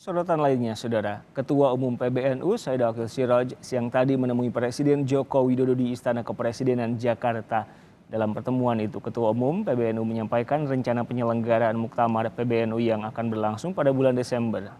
Sorotan lainnya, Saudara, Ketua Umum PBNU Said Akil Siraj siang tadi menemui Presiden Joko Widodo di Istana Kepresidenan Jakarta. Dalam pertemuan itu, Ketua Umum PBNU menyampaikan rencana penyelenggaraan Muktamar PBNU yang akan berlangsung pada bulan Desember.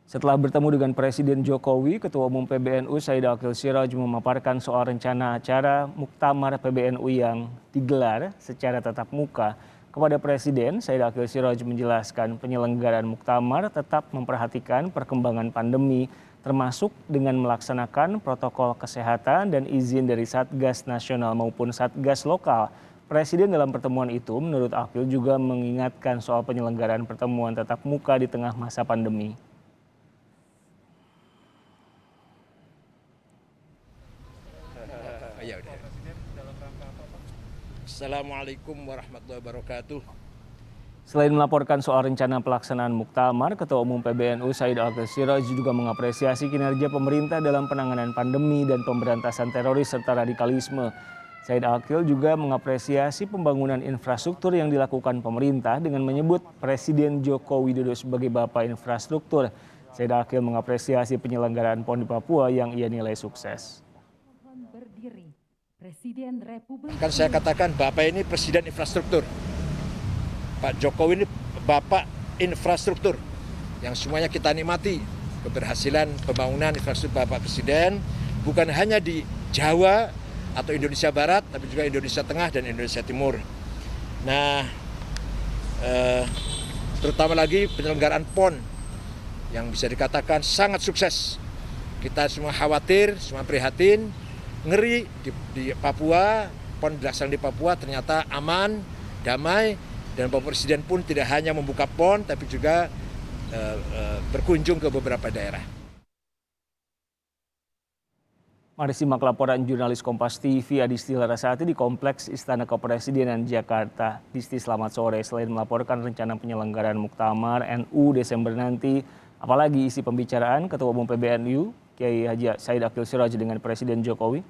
Setelah bertemu dengan Presiden Jokowi, Ketua Umum PBNU Said Akil Siraj memaparkan soal rencana acara Muktamar PBNU yang digelar secara tatap muka. Kepada Presiden, Said Akil Siraj menjelaskan penyelenggaraan Muktamar tetap memperhatikan perkembangan pandemi, termasuk dengan melaksanakan protokol kesehatan dan izin dari Satgas Nasional maupun Satgas Lokal. Presiden dalam pertemuan itu, menurut Akil, juga mengingatkan soal penyelenggaraan pertemuan tatap muka di tengah masa pandemi. Ya udah. Assalamualaikum warahmatullahi wabarakatuh. Selain melaporkan soal rencana pelaksanaan Muktamar, Ketua Umum PBNU Said Akil Siraj juga mengapresiasi kinerja pemerintah dalam penanganan pandemi dan pemberantasan teroris serta radikalisme. Said Akil juga mengapresiasi pembangunan infrastruktur yang dilakukan pemerintah dengan menyebut Presiden Joko Widodo sebagai Bapak Infrastruktur. Said Akil mengapresiasi penyelenggaraan PON di Papua yang ia nilai sukses. Kan saya katakan Bapak ini Presiden Infrastruktur. Pak Jokowi ini Bapak Infrastruktur yang semuanya kita nikmati. Keberhasilan pembangunan infrastruktur Bapak Presiden bukan hanya di Jawa atau Indonesia Barat, tapi juga Indonesia Tengah dan Indonesia Timur. Nah, terutama lagi penyelenggaraan PON yang bisa dikatakan sangat sukses. Kita semua khawatir, semua prihatin, ngeri di Papua, PON dilaksanakan di Papua ternyata aman, damai, dan Bapak Presiden pun tidak hanya membuka PON tapi juga berkunjung ke beberapa daerah. Mari simak laporan jurnalis Kompas TV Adisti Larasati di Kompleks Istana Kepresidenan Jakarta. Disti, selamat sore. Selain melaporkan rencana penyelenggaraan Muktamar NU Desember nanti, apalagi isi pembicaraan Ketua Umum PBNU Kiai Haji Said Akil Siraj dengan Presiden Jokowi?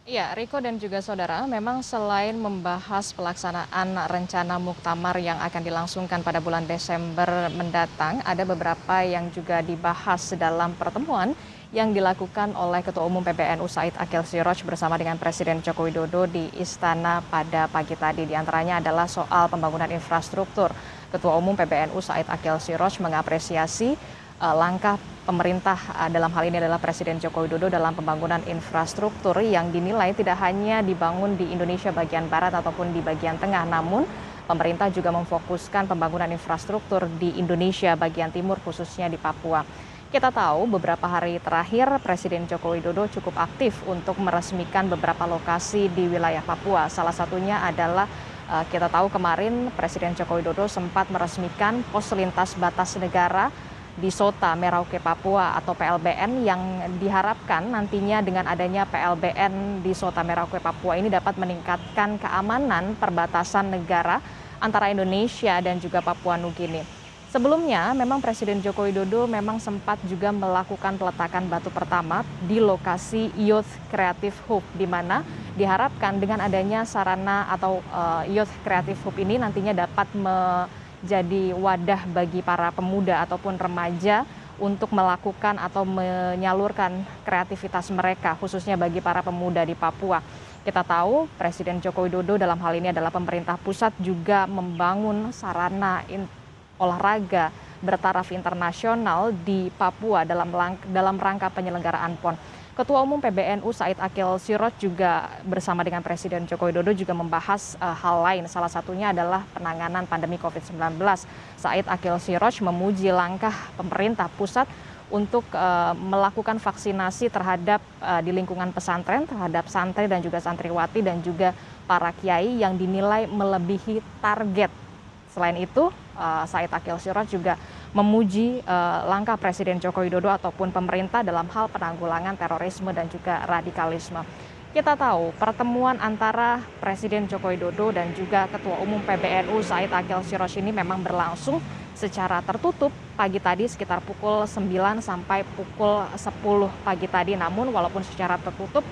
Ya, Riko dan juga saudara, memang selain membahas pelaksanaan rencana Muktamar yang akan dilangsungkan pada bulan Desember mendatang, ada beberapa yang juga dibahas dalam pertemuan yang dilakukan oleh Ketua Umum PBNU Said Akil Siraj bersama dengan Presiden Joko Widodo di Istana pada pagi tadi. Di antaranya adalah soal pembangunan infrastruktur. Ketua Umum PBNU Said Akil Siraj mengapresiasi langkah pemerintah dalam hal ini adalah Presiden Joko Widodo dalam pembangunan infrastruktur yang dinilai tidak hanya dibangun di Indonesia bagian barat ataupun di bagian tengah, namun pemerintah juga memfokuskan pembangunan infrastruktur di Indonesia bagian timur khususnya di Papua. Kita tahu beberapa hari terakhir Presiden Joko Widodo cukup aktif untuk meresmikan beberapa lokasi di wilayah Papua. Salah satunya adalah kita tahu kemarin Presiden Joko Widodo sempat meresmikan pos lintas batas negara di Sota Merauke Papua atau PLBN yang diharapkan nantinya dengan adanya PLBN di Sota Merauke Papua ini dapat meningkatkan keamanan perbatasan negara antara Indonesia dan juga Papua Nugini. Sebelumnya memang Presiden Joko Widodo memang sempat juga melakukan peletakan batu pertama di lokasi Youth Creative Hub di mana diharapkan dengan adanya sarana atau Youth Creative Hub ini nantinya dapat jadi wadah bagi para pemuda ataupun remaja untuk melakukan atau menyalurkan kreativitas mereka khususnya bagi para pemuda di Papua. Kita tahu Presiden Joko Widodo dalam hal ini adalah pemerintah pusat juga membangun sarana olahraga bertaraf internasional di Papua dalam rangka penyelenggaraan PON. Ketua Umum PBNU Said Akil Siraj juga bersama dengan Presiden Joko Widodo juga membahas hal lain. Salah satunya adalah penanganan pandemi COVID-19. Said Akil Siraj memuji langkah pemerintah pusat untuk melakukan vaksinasi terhadap di lingkungan pesantren, terhadap santri dan juga santriwati dan juga para kiai yang dinilai melebihi target. Selain itu, Said Akil Siraj juga memuji langkah Presiden Joko Widodo ataupun pemerintah dalam hal penanggulangan terorisme dan juga radikalisme. Kita tahu pertemuan antara Presiden Joko Widodo dan juga Ketua Umum PBNU Said Akil Siraj ini memang berlangsung secara tertutup pagi tadi sekitar pukul 9 sampai pukul 10 pagi tadi. Namun walaupun secara tertutup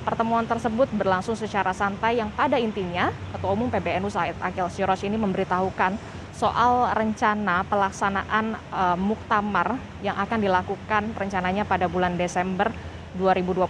Pertemuan tersebut berlangsung secara santai yang pada intinya Ketua Umum PBNU Said Akil Siraj ini memberitahukan soal rencana pelaksanaan muktamar yang akan dilakukan rencananya pada bulan Desember 2021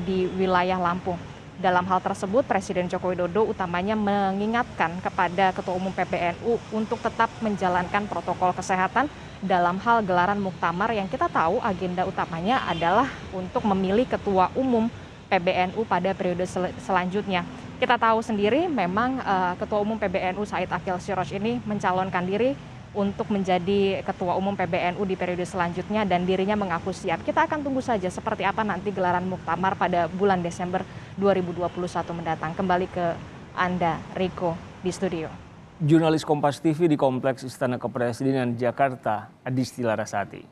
di wilayah Lampung. Dalam hal tersebut, Presiden Joko Widodo utamanya mengingatkan kepada Ketua Umum PBNU untuk tetap menjalankan protokol kesehatan dalam hal gelaran muktamar yang kita tahu agenda utamanya adalah untuk memilih Ketua Umum PBNU pada periode selanjutnya. Kita tahu sendiri memang Ketua Umum PBNU Said Akil Siraj ini mencalonkan diri untuk menjadi Ketua Umum PBNU di periode selanjutnya dan dirinya mengaku siap. Kita akan tunggu saja seperti apa nanti gelaran muktamar pada bulan Desember 2021 mendatang. Kembali ke Anda, Riko, di studio. Jurnalis Kompas TV di Kompleks Istana Kepresidenan Jakarta, Adisti Larasati.